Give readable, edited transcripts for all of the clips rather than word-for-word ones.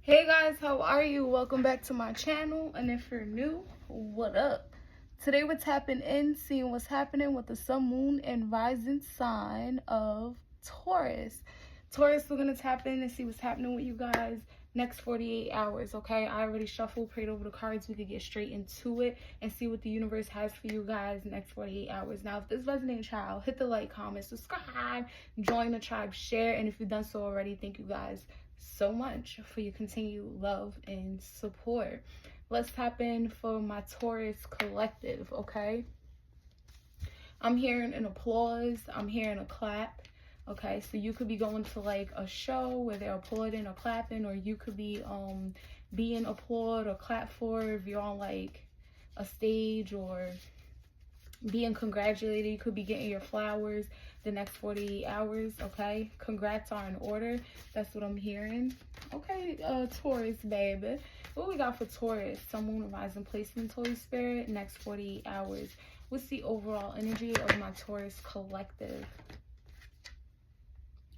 Hey guys, how are you? Welcome back to my channel, and if you're new, what up? Today we're tapping in, seeing what's happening with the sun, moon, and rising sign of Taurus. Taurus, we're gonna tap in and see what's happening with you guys next 48 hours, okay? I already shuffled, prayed over the cards. We could get straight into it and see what the universe has for you guys next 48 hours. Now, if this resonates, child, hit the like, comment, subscribe, join the tribe, share, and if you've done so already, thank you guys so much for your continued love and support. Let's tap in for my Taurus collective, okay? I'm hearing an applause. I'm hearing a clap. Okay, so you could be going to like a show where they're applauding or clapping, or you could be being applauded or clapped for if you're on like a stage, or being congratulated. You could be getting your flowers the next 48 hours, okay? Congrats are in order. That's what I'm hearing. Okay, Taurus, baby. What we got for Taurus? Sun, moon, rising placement, Holy Spirit, next 48 hours. What's the overall energy of my Taurus collective?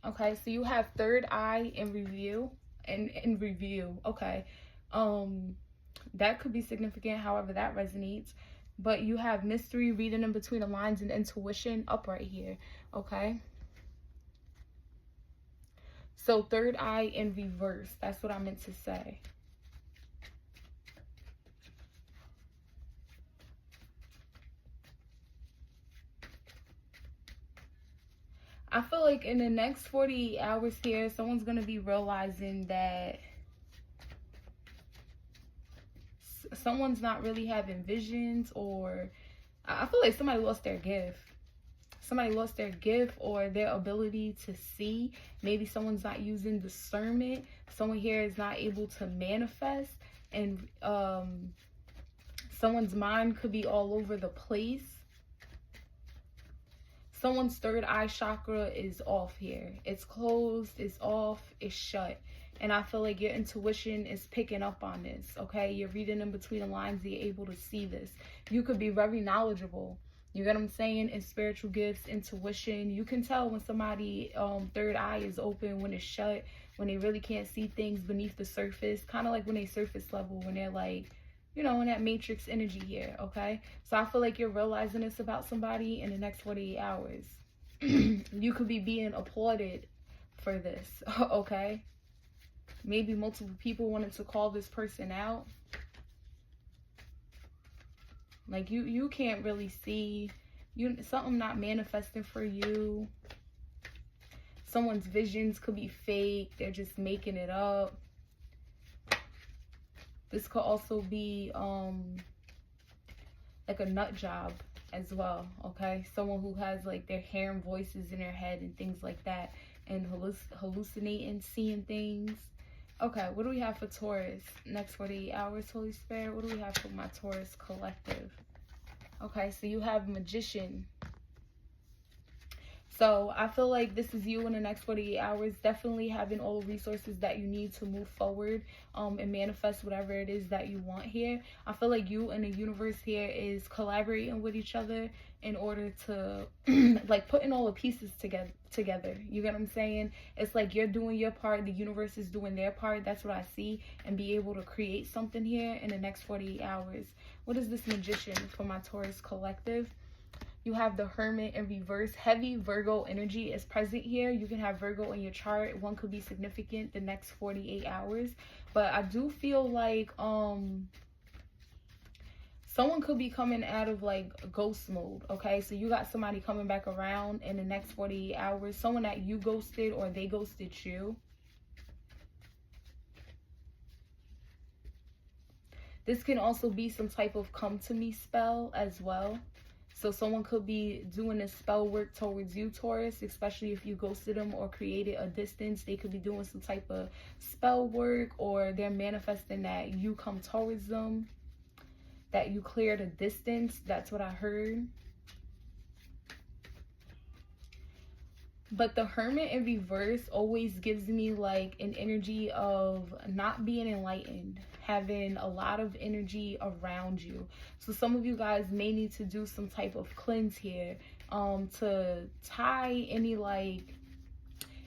Okay, so you have third eye in review. In review, okay. That could be significant, however that resonates. But you have mystery, reading in between the lines, and intuition up right here, okay? So third eye in reverse, that's what I meant to say. I feel like in the next 48 hours here, someone's going to be realizing that someone's not really having visions, or I feel like somebody lost their gift. Somebody lost their gift or their ability to see. Maybe someone's not using discernment. Someone here is not able to manifest, and someone's mind could be all over the place. Someone's third eye chakra is off here. It's closed, it's off, it's shut. And I feel like your intuition is picking up on this, okay? You're reading in between the lines, you're able to see this. You could be very knowledgeable. You get what I'm saying? In spiritual gifts, intuition. You can tell when somebody third eye is open, when it's shut, when they really can't see things beneath the surface. Kind of like when they surface level, when they're like, you know, in that matrix energy here, okay? So I feel like you're realizing this about somebody in the next 48 hours. You could be being applauded for this, okay? Maybe multiple people wanted to call this person out. Like you can't really see something not manifesting for you. Someone's visions could be fake. They're just making it up. This could also be like a nut job as well, okay? Someone who has like they're hearing voices in their head and things like that, and hallucinating, seeing things. Okay, what do we have for Taurus? Next 48 hours, Holy Spirit. What do we have for my Taurus collective? Okay, so you have Magician. So I feel like this is you in the next 48 hours, definitely having all the resources that you need to move forward and manifest whatever it is that you want here. I feel like you and the universe here is collaborating with each other in order to like putting all the pieces together. You get what I'm saying? It's like you're doing your part, the universe is doing their part. That's what I see, and be able to create something here in the next 48 hours. What is this Magician for my Taurus collective? You have the Hermit in reverse. Heavy Virgo energy is present here. You can have Virgo in your chart. One could be significant the next 48 hours. But I do feel like someone could be coming out of like ghost mode, okay? So you got somebody coming back around in the next 48 hours. Someone that you ghosted or they ghosted you. This can also be some type of come to me spell as well. So someone could be doing this spell work towards you, Taurus, especially if you ghosted them or created a distance. They could be doing some type of spell work, or they're manifesting that you come towards them, that you cleared a distance. That's what I heard. But the Hermit in reverse always gives me like an energy of not being enlightened, having a lot of energy around you. So some of you guys may need to do some type of cleanse here to tie any like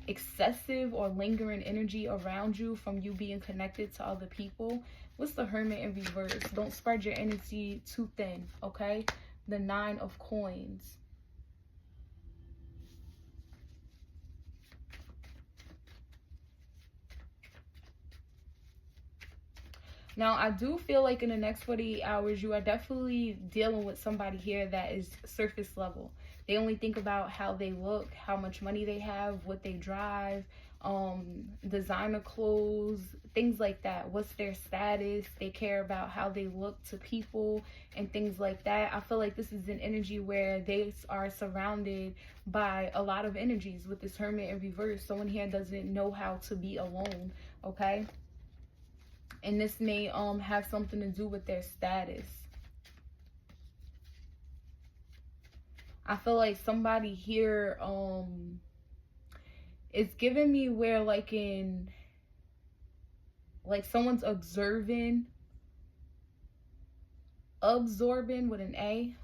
excessive or lingering energy around you from you being connected to other people. What's the Hermit in reverse? Don't spread your energy too thin, okay? The 9 of Coins. Now, I do feel like in the next 48 hours, you are definitely dealing with somebody here that is surface level. They only think about how they look, how much money they have, what they drive, designer clothes, things like that. What's their status? They care about how they look to people and things like that. I feel like this is an energy where they are surrounded by a lot of energies with this Hermit in reverse. Someone here doesn't know how to be alone, okay? And this may have something to do with their status. I feel like somebody here is giving me where like someone's absorbing with an A,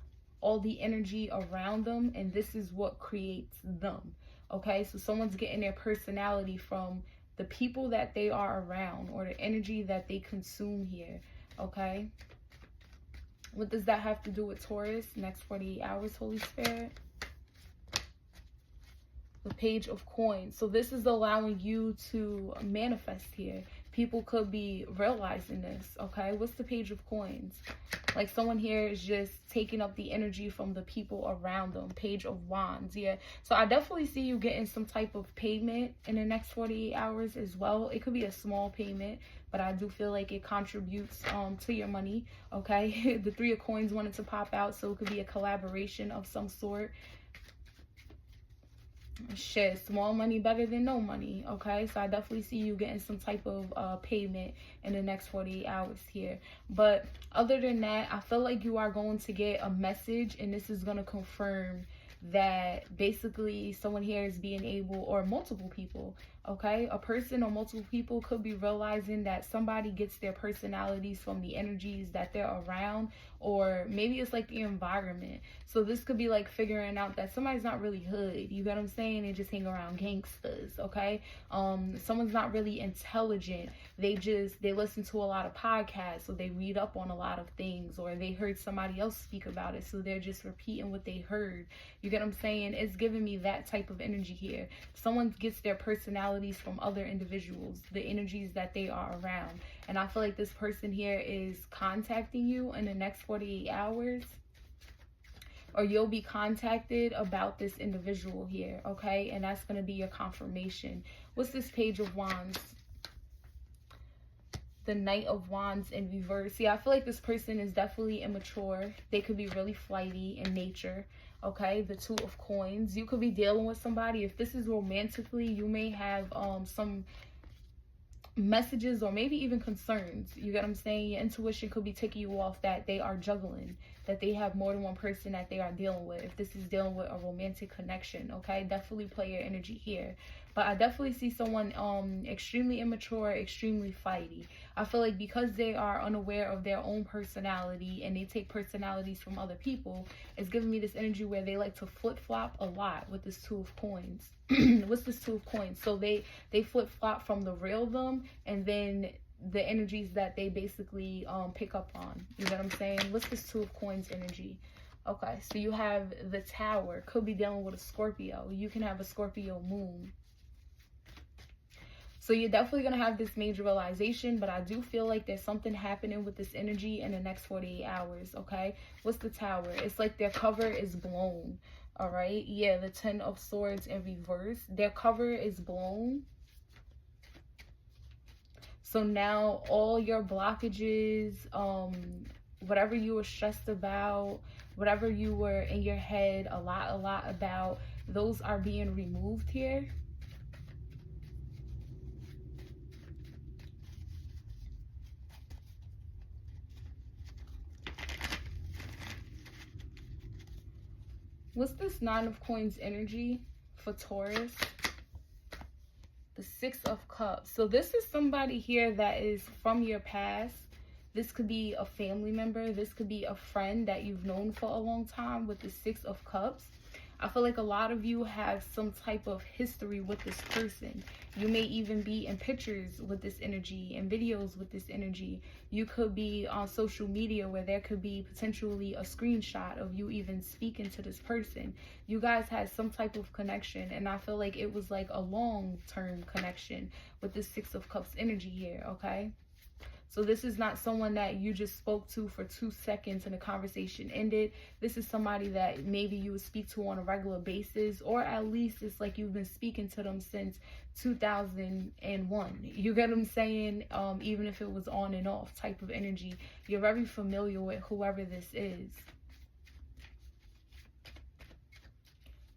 all the energy around them, and this is what creates them. Okay, so someone's getting their personality from the people that they are around or the energy that they consume here. Okay, what does that have to do with Taurus? Next 48 hours, Holy Spirit. The Page of Coins. So this is allowing you to manifest here. People could be realizing this, okay? What's the Page of Coins? Like someone here is just taking up the energy from the people around them. Page of Wands, yeah. So I definitely see you getting some type of payment in the next 48 hours as well. It could be a small payment, but I do feel like it contributes to your money, okay? The 3 of Coins wanted to pop out, so it could be a collaboration of some sort. Shit, small money better than no money, okay? So I definitely see you getting some type of payment in the next 48 hours here. But other than that, I feel like you are going to get a message, and this is going to confirm that basically someone here is being able, or multiple people, okay? A person or multiple people could be realizing that somebody gets their personalities from the energies that they're around, or maybe it's like the environment. So this could be like figuring out that somebody's not really hood, you get what I'm saying? They just hang around gangsters, okay? Someone's not really intelligent. They listen to a lot of podcasts, so they read up on a lot of things, or they heard somebody else speak about it, so they're just repeating what they heard. You get what I'm saying? It's giving me that type of energy here. Someone gets their personalities from other individuals, the energies that they are around. And I feel like this person here is contacting you in the next 48 hours. Or you'll be contacted about this individual here, okay? And that's going to be your confirmation. What's this Page of Wands? The Knight of Wands in reverse. See, I feel like this person is definitely immature. They could be really flighty in nature, okay? The 2 of Coins. You could be dealing with somebody. If this is romantically, you may have some messages or maybe even concerns. You get what I'm saying? Your intuition could be taking you off that they are juggling, that they have more than one person that they are dealing with. If this is dealing with a romantic connection, okay? Definitely play your energy here. But I definitely see someone extremely immature, extremely fighty. I feel like because they are unaware of their own personality and they take personalities from other people, it's giving me this energy where they like to flip-flop a lot with this 2 of Coins. What's this 2 of Coins? So they flip-flop from the real them and then the energies that they basically pick up on. You know what I'm saying? What's this 2 of Coins energy? Okay, so you have the Tower. Could be dealing with a Scorpio. You can have a Scorpio moon. So you're definitely going to have this major realization, but I do feel like there's something happening with this energy in the next 48 hours, okay? What's the Tower? It's like their cover is blown, all right? Yeah, the 10 of Swords in reverse. Their cover is blown. So now all your blockages, whatever you were stressed about, whatever you were in your head a lot about, those are being removed here. What's this 9 of Coins energy for Taurus? The 6 of Cups. So this is somebody here that is from your past. This could be a family member. This could be a friend that you've known for a long time with the 6 of Cups. I feel like a lot of you have some type of history with this person. You may even be in pictures with this energy and videos with this energy. You could be on social media where there could be potentially a screenshot of you even speaking to this person. You guys had some type of connection, and I feel like it was like a long-term connection with the Six of Cups energy here, okay? So this is not someone that you just spoke to for 2 seconds and the conversation ended. This is somebody that maybe you would speak to on a regular basis, or at least it's like you've been speaking to them since 2001. You get what I'm saying? Even if it was on and off type of energy. You're very familiar with whoever this is.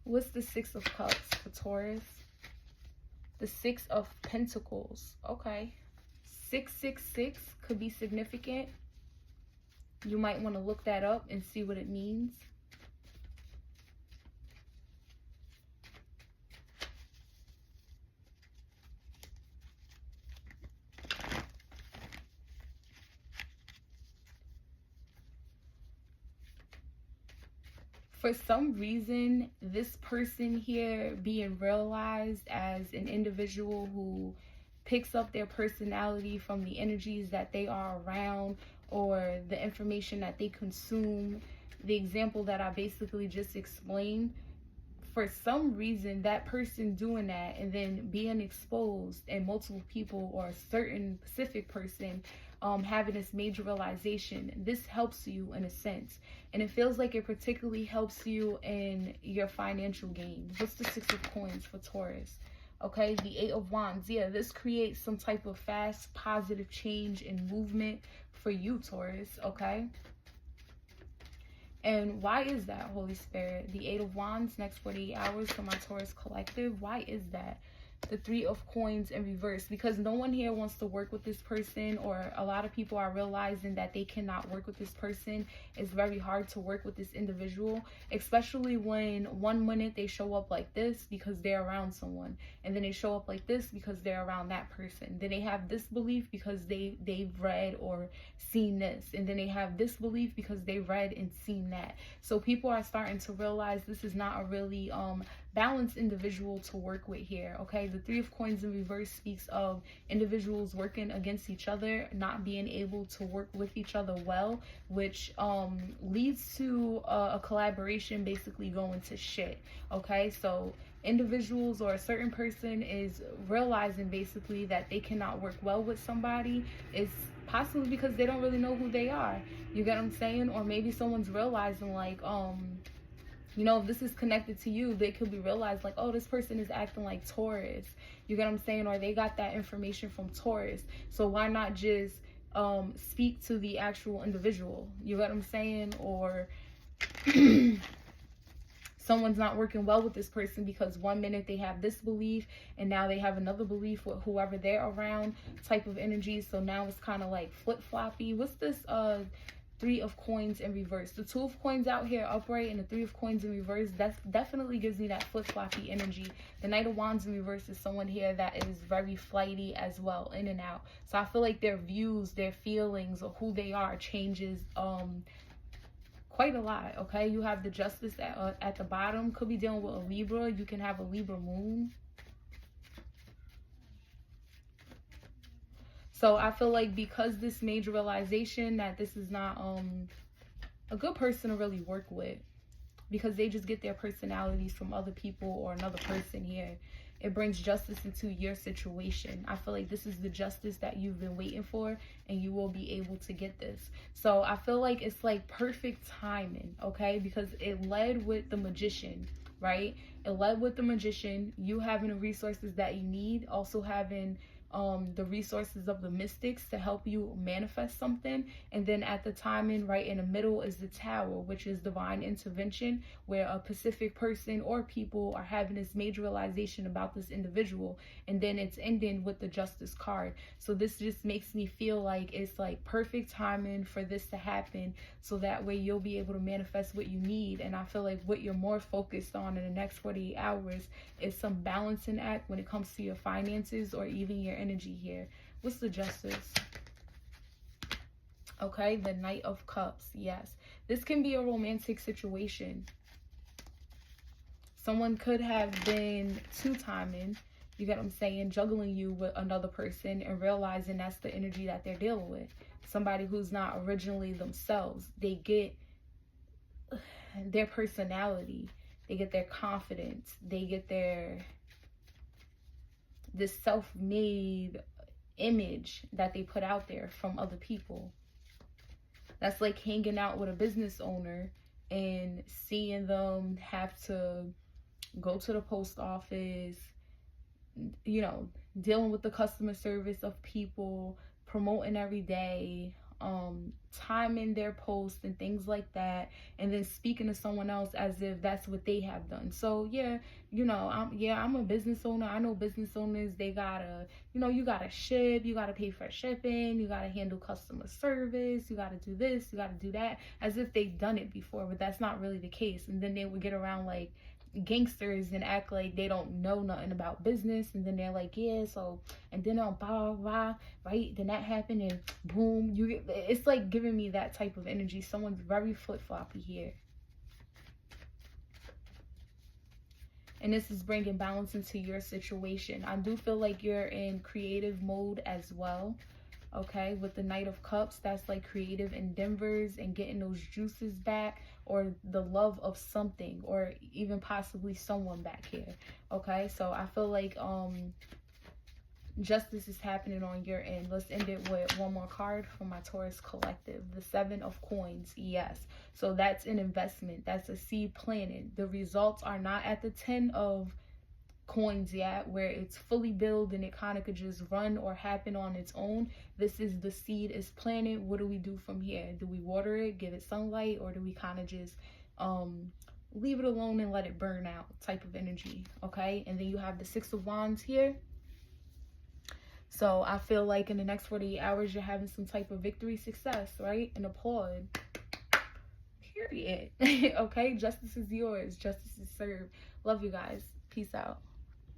What's the Six of Cups for Taurus? The Six of Pentacles. Okay. 666 could be significant. You might want to look that up and see what it means. For some reason, this person here being realized as an individual who picks up their personality from the energies that they are around or the information that they consume, the example that I basically just explained, for some reason that person doing that and then being exposed and multiple people or a certain specific person having this major realization, this helps you in a sense, and it feels like it particularly helps you in your financial gain. What's the Six of Coins for Taurus? Okay, the Eight of Wands. Yeah, this creates some type of fast, positive change and movement for you, Taurus, okay? And why is that, Holy Spirit? The Eight of Wands, next 48 hours for my Taurus collective. Why is that? The Three of Coins in reverse, because no one here wants to work with this person, or a lot of people are realizing that they cannot work with this person. It's very hard to work with this individual, especially when 1 minute they show up like this because they're around someone, and then they show up like this because they're around that person. Then they have this belief because they've read or seen this, and then they have this belief because they read and seen that. So people are starting to realize this is not a really balanced individual to work with here, okay? The Three of Coins in reverse speaks of individuals working against each other, not being able to work with each other well, which leads to a collaboration basically going to shit, okay? So individuals or a certain person is realizing basically that they cannot work well with somebody. It's possibly because they don't really know who they are. You get what I'm saying? Or maybe someone's realizing like, you know, if this is connected to you, they could be realized like, oh, this person is acting like Taurus. You get what I'm saying? Or they got that information from Taurus. So why not just speak to the actual individual? You get what I'm saying? Or someone's not working well with this person because 1 minute they have this belief and now they have another belief with whoever they're around type of energy. So now it's kind of like flip-floppy. What's this Three of Coins in reverse? The Two of Coins out here upright and the Three of Coins in reverse, that definitely gives me that flip-floppy energy. The Knight of Wands in reverse is someone here that is very flighty as well, in and out. So I feel like their views, their feelings, or who they are changes quite a lot, okay? You have the Justice at the bottom. Could be dealing with a Libra. You can have a Libra moon. So I feel like because this major realization that this is not a good person to really work with, because they just get their personalities from other people or another person here. It brings justice into your situation. I feel like this is the justice that you've been waiting for, and you will be able to get this. So I feel like it's like perfect timing, okay? Because it led with the Magician, right? It led with the Magician, you having the resources that you need, also having the resources of the mystics to help you manifest something. And then at the timing right in the middle is the Tower, which is divine intervention, where a specific person or people are having this major realization about this individual, and then it's ending with the Justice card. So this just makes me feel like it's like perfect timing for this to happen, so that way you'll be able to manifest what you need. And I feel like what you're more focused on in the next 48 hours is some balancing act when it comes to your finances or even your energy here. What's the Justice? Okay, the Knight of Cups. Yes, this can be a romantic situation. Someone could have been two-timing, you get what I'm saying, juggling you with another person and realizing that's the energy that they're dealing with. Somebody who's not originally themselves. They get their personality, they get their confidence, they get this self-made image that they put out there from other people. That's like hanging out with a business owner and seeing them have to go to the post office, you know, dealing with the customer service of people, promoting every day, timing their posts and things like that, and then speaking to someone else as if that's what they have done. So yeah, you know, I'm a business owner. I know business owners, they gotta, you know, you gotta ship, you gotta pay for shipping, you gotta handle customer service, you gotta do this, you gotta do that, as if they've done it before, but that's not really the case. And then they would get around like gangsters and act like they don't know nothing about business, and then they're like, yeah, so, and then blah blah blah, right, then that happened, and boom, you get, it's like giving me that type of energy. Someone's very flip-floppy here, and this is bringing balance into your situation. I do feel like you're in creative mode as well, okay, with the Knight of Cups. That's like creative endeavors and getting those juices back, or the love of something, or even possibly someone back here, okay? So I feel like justice is happening on your end. Let's end it with one more card for my Taurus collective. The Seven of Coins. Yes, so that's an investment, that's a seed planted. The results are not at the 10 of Coins yet, where it's fully built and it kind of could just run or happen on its own. This is the seed is planted. What do we do from here? Do we water it, give it sunlight, or do we kind of just leave it alone and let it burn out type of energy? Okay, and then you have the Six of Wands here. So I feel like in the next 48 hours you're having some type of victory, success, right? And applaud, period. Okay, justice is yours, justice is served. Love you guys. Peace out.